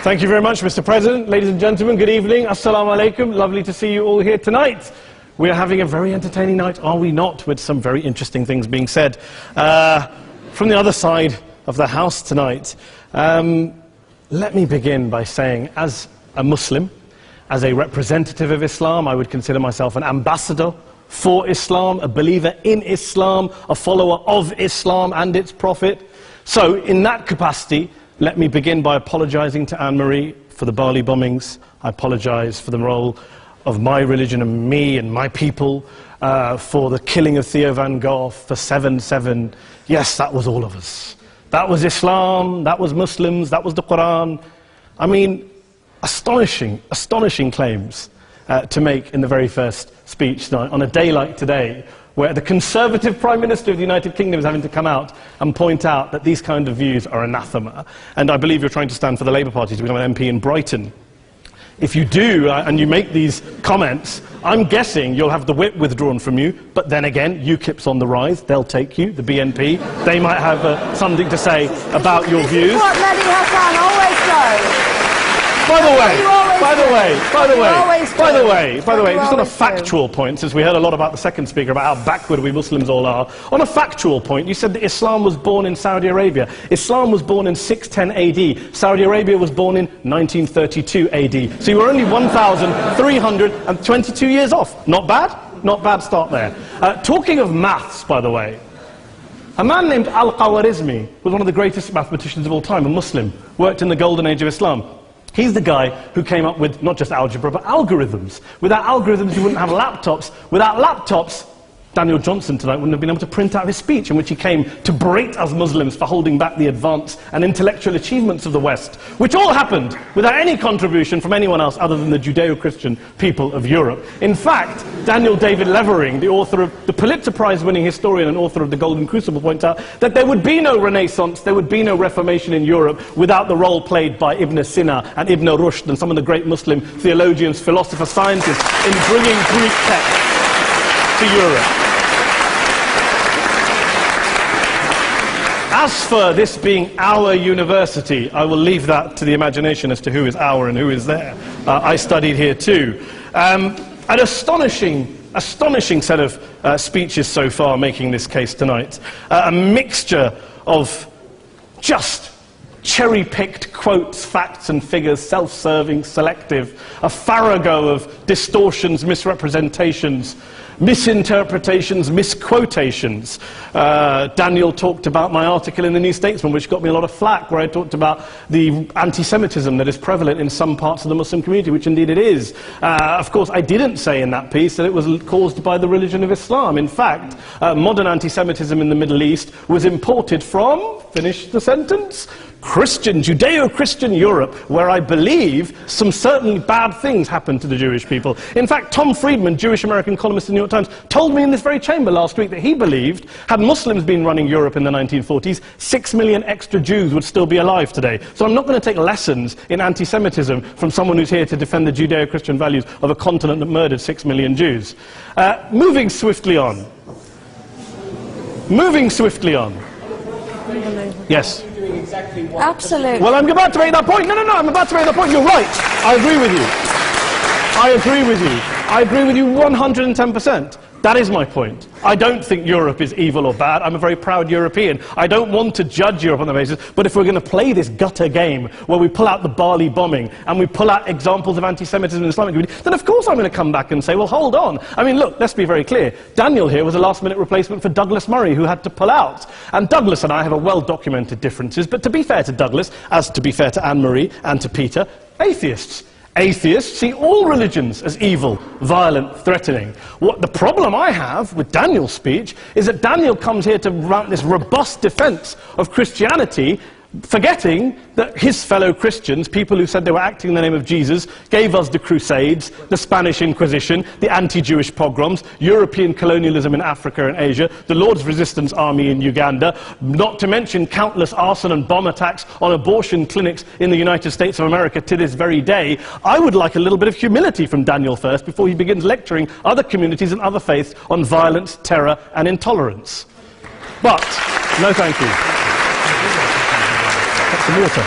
Thank you very much, Mr. President. Ladies and gentlemen, good evening. Assalamu alaikum. Lovely to see you all here tonight. We are having a very entertaining night, are we not, with some very interesting things being said from the other side of the house tonight. Let me begin by saying, as a Muslim, as a representative of Islam, I would consider myself an ambassador for Islam, a believer in Islam, a follower of Islam and its Prophet. So, in that capacity, let me begin by apologizing to Anne-Marie for the Bali bombings. I apologize for the role of my religion and me and my people, for the killing of Theo van Gogh, for 7/7. Yes, that was all of us. That was Islam, that was Muslims, that was the Quran. I mean, astonishing claims to make in the very first speech tonight, on a day like today, where the Conservative Prime Minister of the United Kingdom is having to come out and point out that these kind of views are anathema. And I believe you're trying to stand for the Labour Party to become an MP in Brighton. If you do, and you make these comments, I'm guessing you'll have the whip withdrawn from you, but then again, UKIP's on the rise, they'll take you, the BNP, they might have something to say about your views. This is what Mehdi Hassan always does. By the way, just on a factual point, since we heard a lot about the second speaker, about how backward we Muslims all are, on a factual point, you said that Islam was born in Saudi Arabia. Islam was born in 610 AD. Saudi Arabia was born in 1932 AD. So you were only 1,322 years off. Not bad? Not bad start there. Talking of maths, by the way, a man named Al-Khwarizmi was one of the greatest mathematicians of all time, a Muslim, worked in the golden age of Islam. He's the guy who came up with not just algebra, but algorithms. Without algorithms, you wouldn't have laptops. Without laptops, Daniel Johnson tonight wouldn't have been able to print out his speech in which he came to berate us Muslims for holding back the advance and intellectual achievements of the West, which all happened without any contribution from anyone else other than the Judeo-Christian people of Europe. In fact, Daniel David Levering, the author of the Pulitzer Prize-winning historian and author of The Golden Crucible, points out that there would be no Renaissance, there would be no Reformation in Europe without the role played by Ibn Sina and Ibn Rushd and some of the great Muslim theologians, philosophers, scientists in bringing Greek texts to Europe. As for this being our university, I will leave that to the imagination as to who is our and who is there. I studied here too. An astonishing set of speeches so far making this case tonight. A mixture of just cherry-picked quotes, facts and figures, self-serving, selective, a farrago of distortions, misrepresentations, misinterpretations, misquotations. Daniel talked about my article in the New Statesman, which got me a lot of flack, where I talked about the anti-Semitism that is prevalent in some parts of the Muslim community, which indeed it is. Of course, I didn't say in that piece that it was caused by the religion of Islam. In fact, modern anti-Semitism in the Middle East was imported from, finish the sentence, Judeo-Christian Europe, where I believe some certainly bad things happened to the Jewish people. In fact, Tom Friedman, Jewish-American columnist in the New York Times, told me in this very chamber last week that he believed, had Muslims been running Europe in the 1940s, 6 million extra Jews would still be alive today. So I'm not going to take lessons in anti-Semitism from someone who's here to defend the Judeo-Christian values of a continent that murdered 6 million Jews. Moving swiftly on. Yes. Absolutely. Well, I'm about to make that point. No, I'm about to make that point. You're right. I agree with you. I agree with you 110%. That is my point. I don't think Europe is evil or bad. I'm a very proud European. I don't want to judge Europe on that basis, but if we're going to play this gutter game where we pull out the Bali bombing and we pull out examples of anti-Semitism in the Islamic community, then of course I'm going to come back and say, well, hold on. I mean, look, let's be very clear. Daniel here was a last-minute replacement for Douglas Murray, who had to pull out. And Douglas and I have a well-documented differences, but to be fair to Douglas, as to be fair to Anne-Marie and to Peter, atheists. Atheists see all religions as evil, violent, threatening. What the problem I have with Daniel's speech is that Daniel comes here to run this robust defense of Christianity, forgetting that his fellow Christians, people who said they were acting in the name of Jesus, gave us the Crusades, the Spanish Inquisition, the anti-Jewish pogroms, European colonialism in Africa and Asia, the Lord's Resistance Army in Uganda, not to mention countless arson and bomb attacks on abortion clinics in the United States of America to this very day. I would like a little bit of humility from Daniel first before he begins lecturing other communities and other faiths on violence, terror and intolerance. But, no thank you. Some water.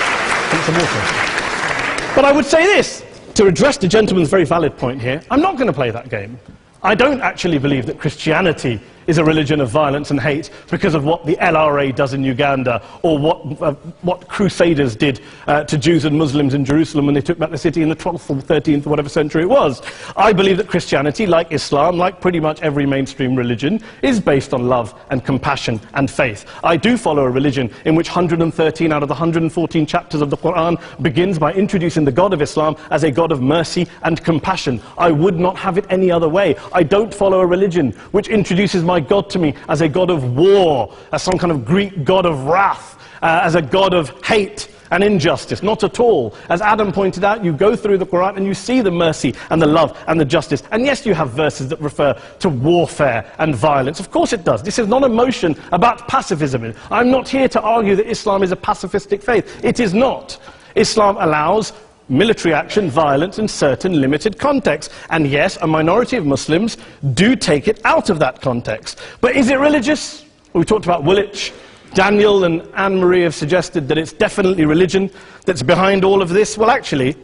But I would say this, to address the gentleman's very valid point here, I'm not going to play that game. I don't actually believe that Christianity is a religion of violence and hate because of what the LRA does in Uganda or what Crusaders did to Jews and Muslims in Jerusalem when they took back the city in the 12th or 13th or whatever century it was. I believe that Christianity, like Islam, like pretty much every mainstream religion, is based on love and compassion and faith. I do follow a religion in which 113 out of the 114 chapters of the Quran begins by introducing the God of Islam as a God of mercy and compassion. I would not have it any other way. I don't follow a religion which introduces my God to me as a God of war, as some kind of Greek God of wrath, as a God of hate and injustice. Not at all. As Adam pointed out, you go through the Quran and you see the mercy and the love and the justice. And yes, you have verses that refer to warfare and violence. Of course it does. This is not a motion about pacifism. I'm not here to argue that Islam is a pacifistic faith. It is not. Islam allows military action, violence in certain limited contexts. And yes, a minority of Muslims do take it out of that context. But is it religious? We talked about Woolwich. Daniel and Anne-Marie have suggested that it's definitely religion that's behind all of this. Well, actually,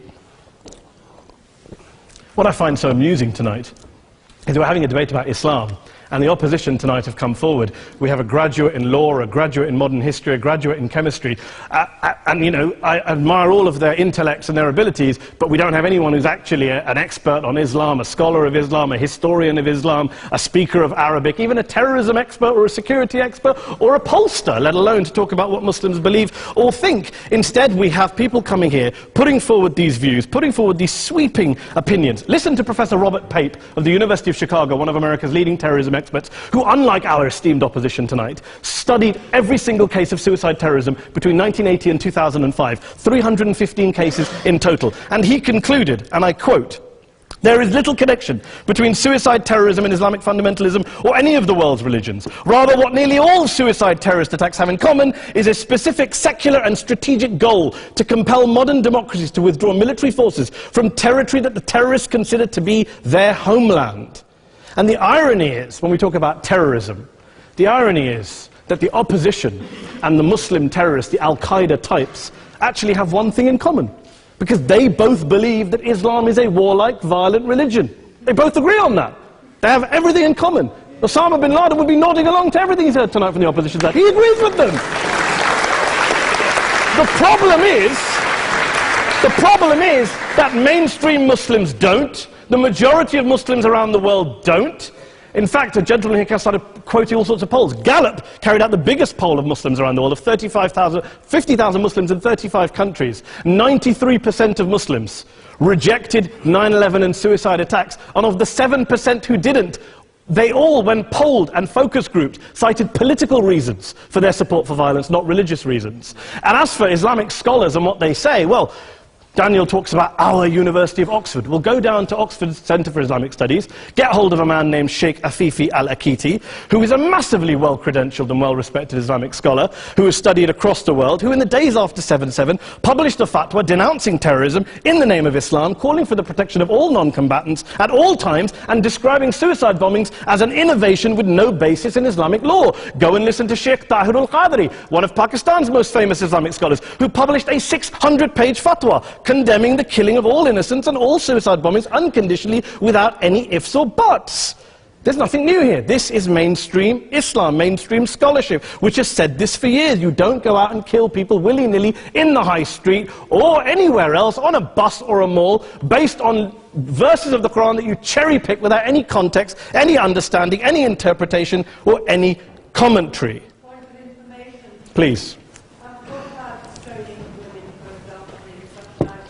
what I find so amusing tonight is we're having a debate about Islam. And the opposition tonight have come forward. We have a graduate in law, a graduate in modern history, a graduate in chemistry. And, you know, I admire all of their intellects and their abilities, but we don't have anyone who's actually an expert on Islam, a scholar of Islam, a historian of Islam, a speaker of Arabic, even a terrorism expert or a security expert or a pollster, let alone to talk about what Muslims believe or think. Instead, we have people coming here, putting forward these views, putting forward these sweeping opinions. Listen to Professor Robert Pape of the University of Chicago, one of America's leading terrorism experts, who, unlike our esteemed opposition tonight, studied every single case of suicide terrorism between 1980 and 2005, 315 cases in total. And he concluded, and I quote, "There is little connection between suicide terrorism and Islamic fundamentalism or any of the world's religions. Rather, what nearly all suicide terrorist attacks have in common is a specific secular and strategic goal to compel modern democracies to withdraw military forces from territory that the terrorists consider to be their homeland." And the irony is, when we talk about terrorism, the irony is that the opposition and the Muslim terrorists, the Al-Qaeda types, actually have one thing in common. Because they both believe that Islam is a warlike, violent religion. They both agree on that. They have everything in common. Osama bin Laden would be nodding along to everything he's heard tonight from the opposition side. He agrees with them. The problem is that mainstream Muslims don't. The majority of Muslims around the world don't. In fact, a gentleman here started quoting all sorts of polls. Gallup carried out the biggest poll of Muslims around the world, of 50,000 Muslims in 35 countries. 93% of Muslims rejected 9/11 and suicide attacks. And of the 7% who didn't, they all, when polled and focus grouped, cited political reasons for their support for violence, not religious reasons. And as for Islamic scholars and what they say, well, Daniel talks about our University of Oxford. We'll go down to Oxford's Centre for Islamic Studies, get hold of a man named Sheikh Afifi al-Akiti, who is a massively well-credentialed and well-respected Islamic scholar, who has studied across the world, who in the days after 7/7 published a fatwa denouncing terrorism in the name of Islam, calling for the protection of all non-combatants at all times, and describing suicide bombings as an innovation with no basis in Islamic law. Go and listen to Sheikh Tahir al-Qadri, one of Pakistan's most famous Islamic scholars, who published a 600-page fatwa condemning the killing of all innocents and all suicide bombings unconditionally without any ifs or buts. There's nothing new here. This is mainstream Islam, mainstream scholarship, which has said this for years. You don't go out and kill people willy-nilly in the high street or anywhere else, on a bus or a mall, based on verses of the Quran that you cherry-pick without any context, any understanding, any interpretation, or any commentary. Point of information. Please.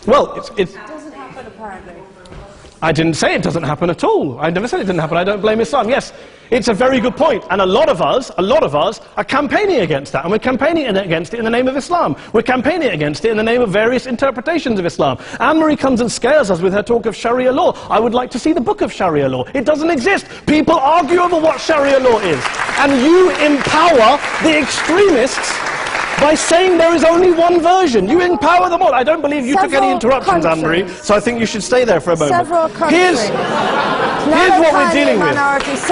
Well, it doesn't happen apparently. I didn't say it doesn't happen at all. I never said it didn't happen. I don't blame Islam. Yes, it's a very good point. And a lot of us are campaigning against that. And we're campaigning against it in the name of Islam. We're campaigning against it in the name of various interpretations of Islam. Anne-Marie comes and scares us with her talk of Sharia law. I would like to see the book of Sharia law. It doesn't exist. People argue over what Sharia law is. And you empower the extremists by saying there is only one version. You empower them all. I don't believe you took any interruptions, Anne-Marie, so I think you should stay there for a moment. Several countries. Here's what we're dealing with.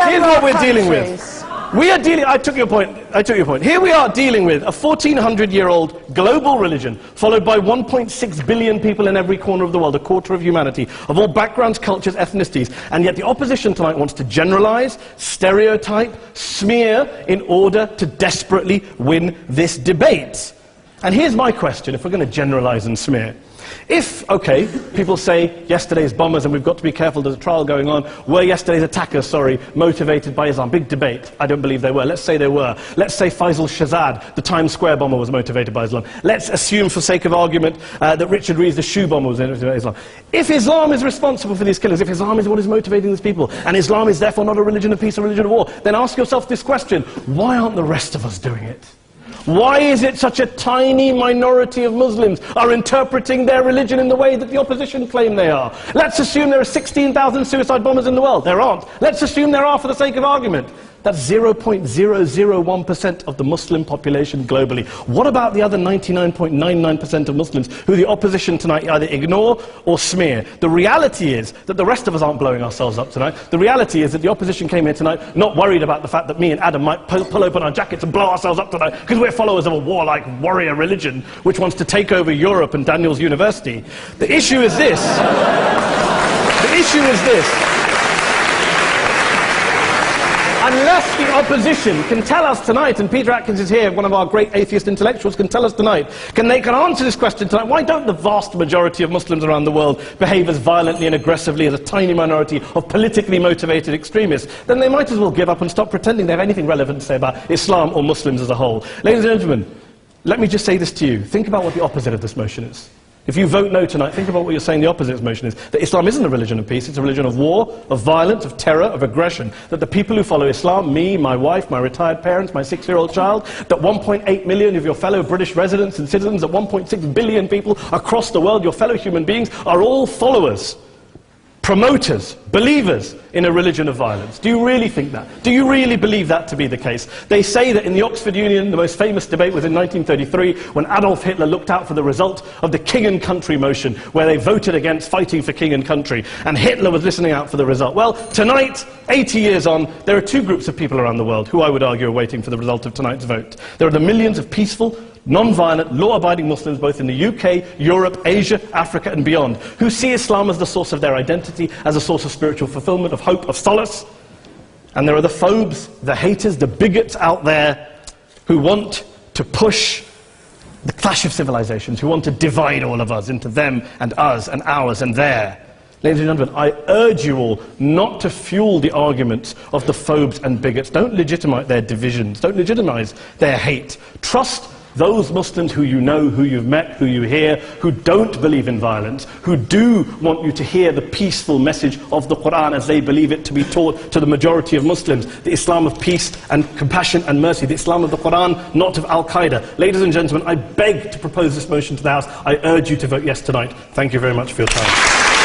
Here's what we're dealing with. We are dealing, I took your point. Here we are dealing with a 1400-year-old global religion, followed by 1.6 billion people in every corner of the world, a quarter of humanity, of all backgrounds, cultures, ethnicities, and yet the opposition tonight wants to generalize, stereotype, smear, in order to desperately win this debate. And here's my question, if we're going to generalize and smear. If, okay, people say yesterday's bombers, and we've got to be careful, there's a trial going on, were yesterday's attackers, motivated by Islam? Big debate. I don't believe they were. Let's say they were. Let's say Faisal Shahzad, the Times Square bomber, was motivated by Islam. Let's assume, for sake of argument, that Richard Reeves, the shoe bomber, was motivated by Islam. If Islam is responsible for these killings, if Islam is what is motivating these people, and Islam is therefore not a religion of peace, a religion of war, then ask yourself this question: why aren't the rest of us doing it? Why is it such a tiny minority of Muslims are interpreting their religion in the way that the opposition claim they are? Let's assume there are 16,000 suicide bombers in the world. There aren't. Let's assume there are for the sake of argument. That's 0.001% of the Muslim population globally. What about the other 99.99% of Muslims who the opposition tonight either ignore or smear? The reality is that the rest of us aren't blowing ourselves up tonight. The reality is that the opposition came here tonight not worried about the fact that me and Adam might pull open our jackets and blow ourselves up tonight because we're followers of a warlike warrior religion which wants to take over Europe and Daniel's university. The issue is this. The issue is this. Unless the opposition can tell us tonight, and Peter Atkins is here, one of our great atheist intellectuals, can tell us tonight, can answer this question tonight: why don't the vast majority of Muslims around the world behave as violently and aggressively as a tiny minority of politically motivated extremists? Then they might as well give up and stop pretending they have anything relevant to say about Islam or Muslims as a whole. Ladies and gentlemen, let me just say this to you. Think about what the opposite of this motion is. If you vote no tonight, think about what you're saying the opposite of this motion is. That Islam isn't a religion of peace, it's a religion of war, of violence, of terror, of aggression. That the people who follow Islam, me, my wife, my retired parents, my 6-year-old child, that 1.8 million of your fellow British residents and citizens, that 1.6 billion people across the world, your fellow human beings, are all followers, promoters, believers in a religion of violence. Do you really think that? Do you really believe that to be the case? They say that in the Oxford Union, the most famous debate was in 1933, when Adolf Hitler looked out for the result of the King and Country motion, where they voted against fighting for King and Country, and Hitler was listening out for the result. Well, tonight, 80 years on, there are two groups of people around the world who I would argue are waiting for the result of tonight's vote. There are the millions of peaceful, non-violent, law-abiding Muslims both in the UK, Europe, Asia, Africa and beyond, who see Islam as the source of their identity, as a source of spiritual fulfillment, of hope, of solace. And there are the phobes, the haters, the bigots out there who want to push the clash of civilizations, who want to divide all of us into them and us and ours and their. Ladies and gentlemen, I urge you all not to fuel the arguments of the phobes and bigots. Don't legitimize their divisions. Don't legitimize their hate. Trust those Muslims who you know, who you've met, who you hear, who don't believe in violence, who do want you to hear the peaceful message of the Quran as they believe it to be taught to the majority of Muslims, the Islam of peace and compassion and mercy, the Islam of the Quran, not of Al-Qaeda. Ladies and gentlemen, I beg to propose this motion to the House. I urge you to vote yes tonight. Thank you very much for your time.